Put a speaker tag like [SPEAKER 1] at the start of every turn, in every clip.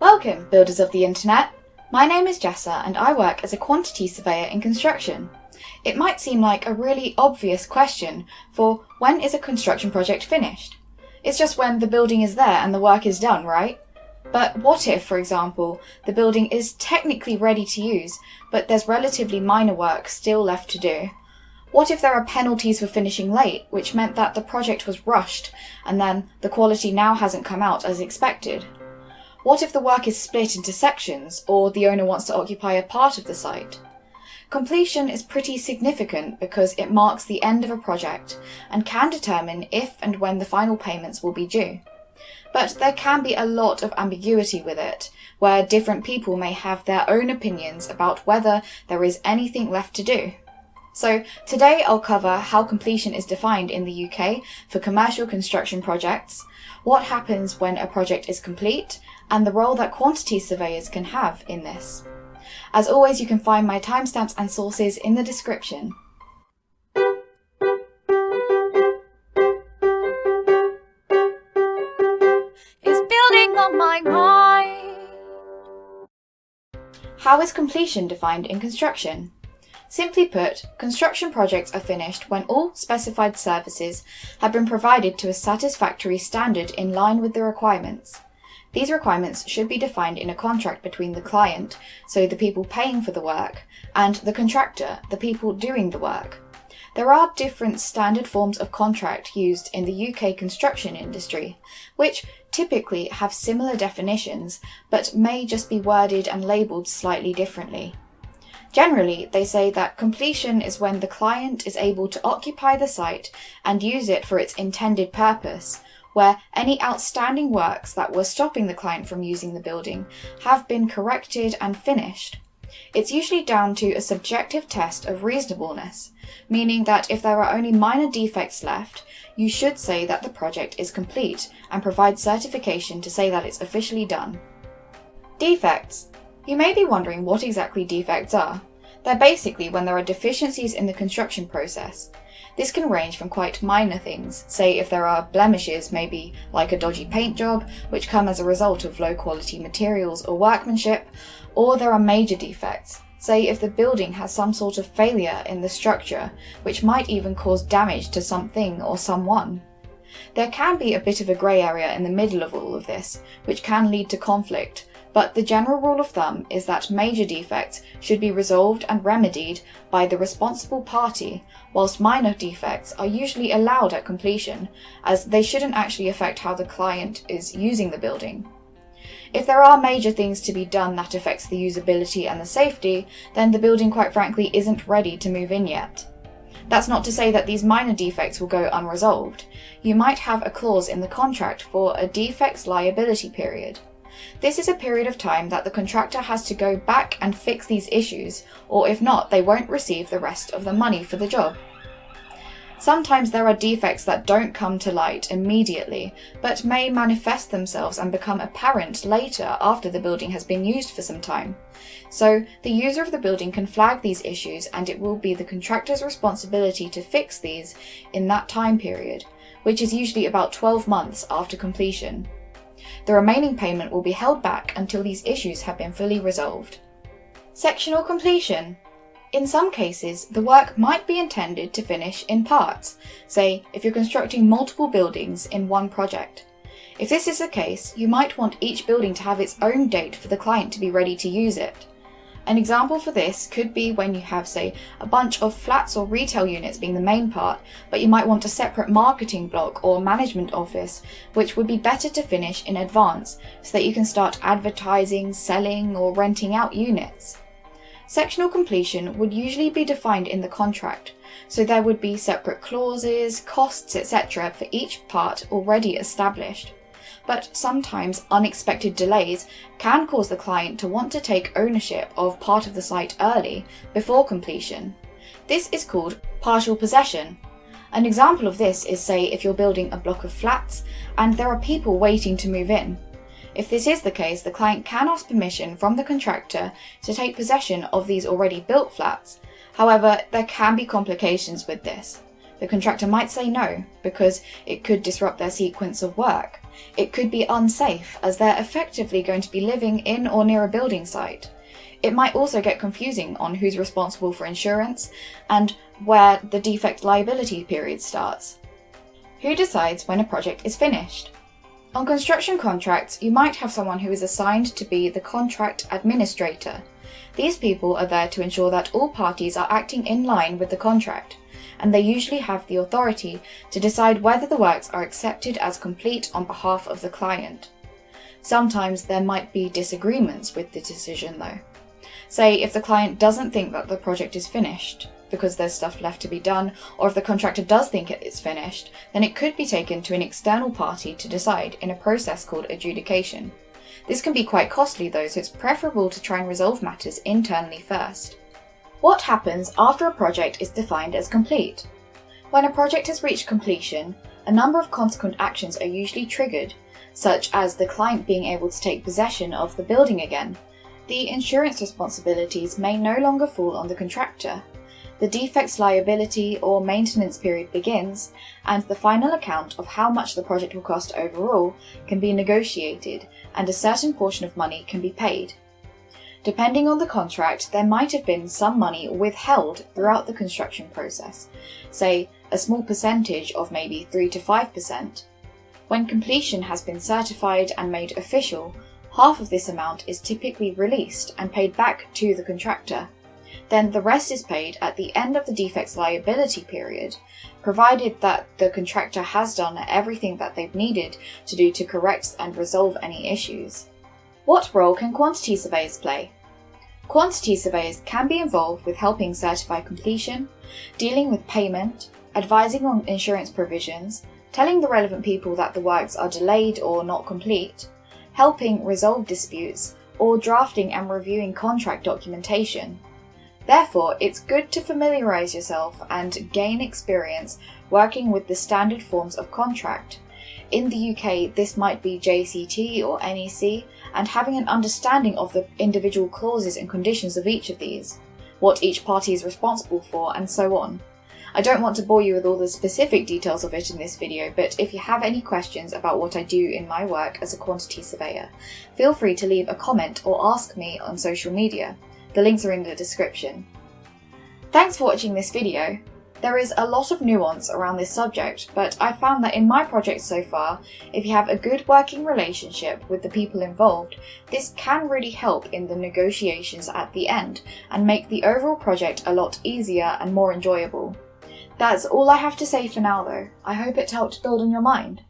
[SPEAKER 1] Welcome, builders of the internet! My name is Jessa and I work as a quantity surveyor in construction. It might seem like a really obvious question for when is a construction project finished? It's just when the building is there and the work is done, right? But what if, for example, the building is technically ready to use, but there's relatively minor work still left to do? What if there are penalties for finishing late, which meant that the project was rushed and then the quality now hasn't come out as expected? What if the work is split into sections, or the owner wants to occupy a part of the site? Completion is pretty significant because it marks the end of a project and can determine if and when the final payments will be due. But there can be a lot of ambiguity with it, where different people may have their own opinions about whether there is anything left to do. So today I'll cover how completion is defined in the UK for commercial construction projects, what happens when a project is complete, and the role that quantity surveyors can have in this. As always, you can find my timestamps and sources in the description.
[SPEAKER 2] Is building on my mind.
[SPEAKER 1] How is completion defined in construction? Simply put, construction projects are finished when all specified services have been provided to a satisfactory standard in line with the requirements. These requirements should be defined in a contract between the client, so the people paying for the work, and the contractor, the people doing the work. There are different standard forms of contract used in the UK construction industry, which typically have similar definitions, but may just be worded and labelled slightly differently. Generally, they say that completion is when the client is able to occupy the site and use it for its intended purpose, where any outstanding works that were stopping the client from using the building have been corrected and finished. It's usually down to a subjective test of reasonableness, meaning that if there are only minor defects left, you should say that the project is complete and provide certification to say that it's officially done. Defects. You may be wondering what exactly defects are. They're basically when there are deficiencies in the construction process. This can range from quite minor things, say if there are blemishes, maybe like a dodgy paint job, which come as a result of low quality materials or workmanship, or there are major defects, say if the building has some sort of failure in the structure, which might even cause damage to something or someone. There can be a bit of a grey area in the middle of all of this, which can lead to conflict, but the general rule of thumb is that major defects should be resolved and remedied by the responsible party, whilst minor defects are usually allowed at completion, as they shouldn't actually affect how the client is using the building. If there are major things to be done that affects the usability and the safety, then the building quite frankly isn't ready to move in yet. That's not to say that these minor defects will go unresolved. You might have a clause in the contract for a defects liability period. This is a period of time that the contractor has to go back and fix these issues, or if not, they won't receive the rest of the money for the job. Sometimes there are defects that don't come to light immediately, but may manifest themselves and become apparent later after the building has been used for some time. So the user of the building can flag these issues, and it will be the contractor's responsibility to fix these in that time period, which is usually about 12 months after completion. The remaining payment will be held back until these issues have been fully resolved. Sectional completion. In some cases, the work might be intended to finish in parts, say if you're constructing multiple buildings in one project. If this is the case, you might want each building to have its own date for the client to be ready to use it. An example for this could be when you have, say, a bunch of flats or retail units being the main part, but you might want a separate marketing block or management office, which would be better to finish in advance so that you can start advertising, selling, or renting out units. Sectional completion would usually be defined in the contract, so there would be separate clauses, costs, etc. for each part already established. But sometimes unexpected delays can cause the client to want to take ownership of part of the site early, before completion. This is called partial possession. An example of this is, say, if you're building a block of flats and there are people waiting to move in. If this is the case, the client can ask permission from the contractor to take possession of these already built flats. However, there can be complications with this. The contractor might say no, because it could disrupt their sequence of work, It could be unsafe, as they're effectively going to be living in or near a building site. It might also get confusing on who's responsible for insurance and where the defect liability period starts. Who decides when a project is finished? On construction contracts, you might have someone who is assigned to be the contract administrator. These people are there to ensure that all parties are acting in line with the contract, and they usually have the authority to decide whether the works are accepted as complete on behalf of the client. Sometimes there might be disagreements with the decision though. Say if the client doesn't think that the project is finished because there's stuff left to be done, or if the contractor does think it is finished, then it could be taken to an external party to decide in a process called adjudication. This can be quite costly though, so it's preferable to try and resolve matters internally first. What happens after a project is defined as complete? When a project has reached completion, a number of consequent actions are usually triggered, such as the client being able to take possession of the building again. The insurance responsibilities may no longer fall on the contractor. The defects liability or maintenance period begins, and the final account of how much the project will cost overall can be negotiated, and a certain portion of money can be paid. Depending on the contract, there might have been some money withheld throughout the construction process, say a small percentage of maybe 3 to 5%. When completion has been certified and made official, half of this amount is typically released and paid back to the contractor. Then the rest is paid at the end of the defects liability period, provided that the contractor has done everything that they've needed to do to correct and resolve any issues. What role can quantity surveyors play? Quantity surveyors can be involved with helping certify completion, dealing with payment, advising on insurance provisions, telling the relevant people that the works are delayed or not complete, helping resolve disputes, or drafting and reviewing contract documentation. Therefore, it's good to familiarise yourself and gain experience working with the standard forms of contract. In the UK, this might be JCT or NEC, and having an understanding of the individual clauses and conditions of each of these, what each party is responsible for, and so on. I don't want to bore you with all the specific details of it in this video, but if you have any questions about what I do in my work as a quantity surveyor, feel free to leave a comment or ask me on social media. The links are in the description. Thanks for watching this video. There is a lot of nuance around this subject, but I found that in my projects so far, if you have a good working relationship with the people involved, this can really help in the negotiations at the end and make the overall project a lot easier and more enjoyable. That's all I have to say for now though. I hope it helped build on your mind.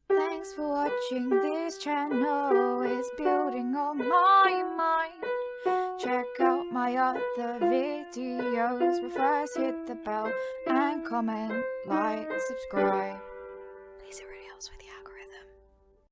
[SPEAKER 2] Thanks for watching this channel, it's building on my mind. Check out my other videos, but first hit the bell and comment, like, subscribe. Please, it really helps with you.